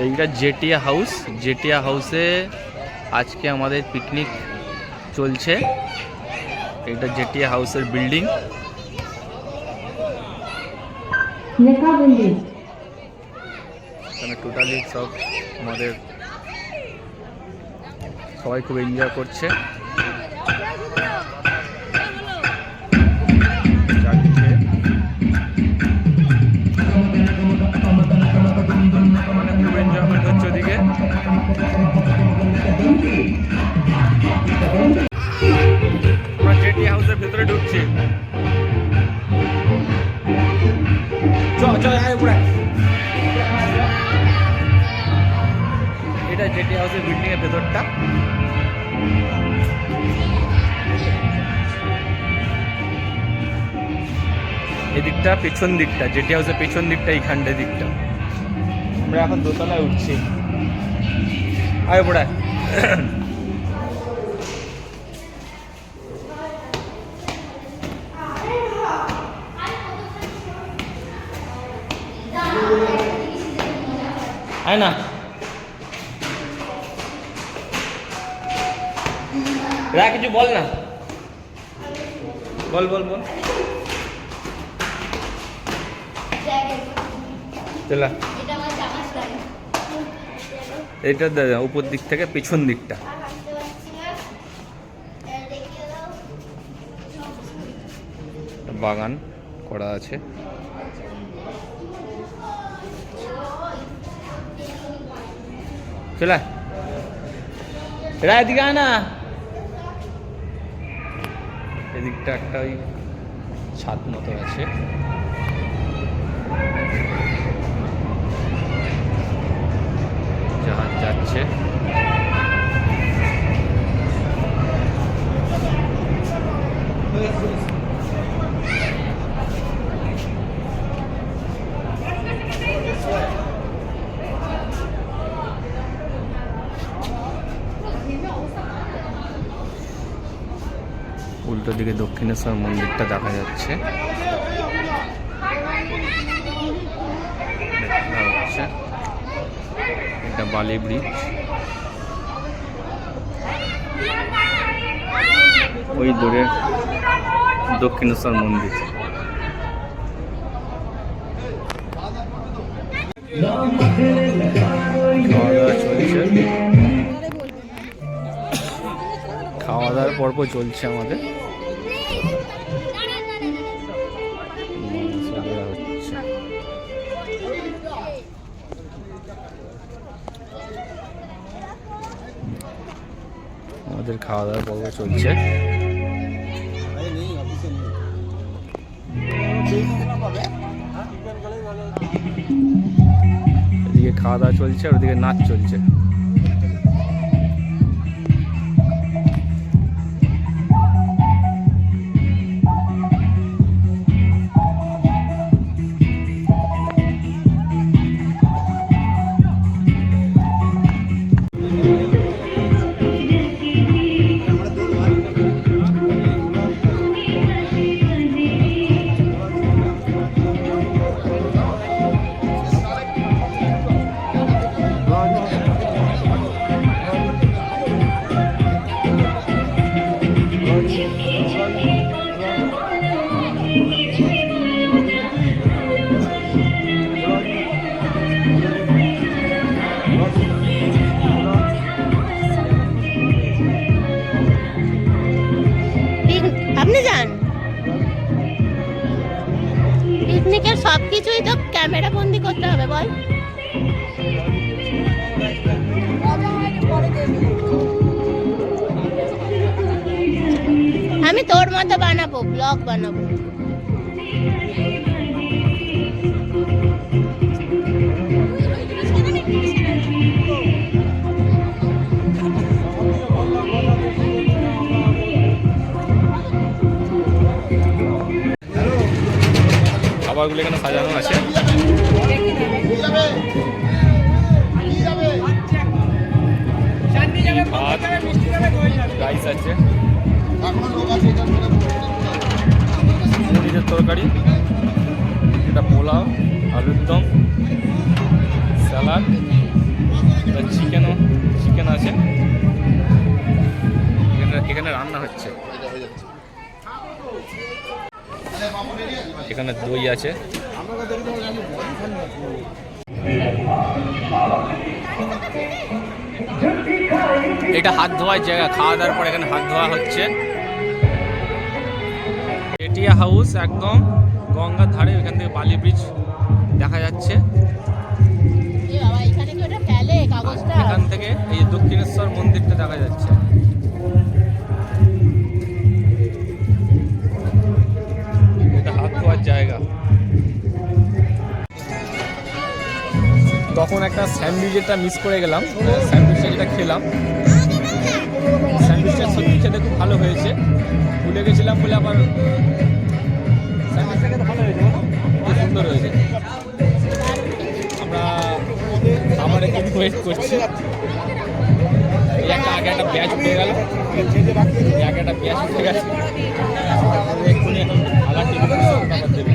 এইটা জেটিয়া হাউস। জেটিয়া হাউসে আজকে আমাদের পিকনিক চলছে। এটা জেটিয়া হাউসের বিল্ডিং। এখানে টোটালি সব আমাদের সবাই খুব এনজয় করছে। খুব এনজয়মেন্ট হচ্ছে ওদিকে। আমরা জেটি হাউসের ভেতরে ঢুকছি। এটা জেটি হাউসের বিল্ডিং এর ভেতরটা। এদিকটা পেছন দিকটা, জেটি হাউসের পেছন দিকটা, এইখানটা দিকটা। আমরা এখন দোতলায় উঠছি। আয় পড়ায় আয় না, রা কিছু বল না, বল বল বল। চলা এটা উপর দিক থেকে পেছন দিকটা। বাগান করা আছে। চলা এরা এদিকে আয় না। এদিকটা একটা ওই ছাদ মতো আছে। জাহাজ যাচ্ছে। উল্টো দিকে দক্ষিণেশ্বর মন্দিরটা দেখা যাচ্ছে। এটা বালি ব্রিজ। ওই দূরে দক্ষিণেশ্বর মন্দির। খাওয়া দাওয়ার পর্ব চলছে আমাদের। আমাদের খাওয়া দাওয়ার পর্ব চলছে। এদিকে খাওয়া দাওয়া চলছে, আর ওদিকে নাচ চলছে। পিকনিকের সবকিছুই তো ক্যামেরা বন্দি করতে হবে বল। আমি তোর মতো বানাবো, ব্লগ বানাবো। খাবারগুলো এখানে সাজানো আছে। ভাত, রাইস আছে, পনিরের তরকারি, এটা পোলাও, আলুর দম, স্যালাড, চিকেন আছে, এখানে রান্না হচ্ছে। এখানে দই আছে। এটা হাত ধোয়ার জায়গা, খাওয়া দাওয়ার পর এখানে হাত ধোয়া হচ্ছে। এটিয়া হাউস একদম গঙ্গার ধারে, এখান থেকে বালি ব্রিজ দেখা যাচ্ছে। এ বাবা, এখানে কি ওটা ফেলে কাগজটা? এখান থেকে এই দক্ষিণেশ্বর মন্দিরটা দেখা যাচ্ছে। এটা হাত ধোয়ার জায়গা। তখন একটা স্যান্ডউইচটা মিস করে গেলাম, স্যান্ডউইচটা যেটা খেলাম, স্যান্ডউইচটা সত্যি খেতে খুব ভালো হয়েছে। ভুলে গেছিলাম বলে আবার স্যান্ডউইচটা খেতে ভালো হয়েছে, খুব সুন্দর হয়েছে। আমরা আমার এখানে ওয়েট করছি। এই আগে একটা ব্যাচ উঠে গেল, আগে একটা ব্যাচ উঠে গেছে, এক্ষুনি এখন আলাদা টেবিল দেবে।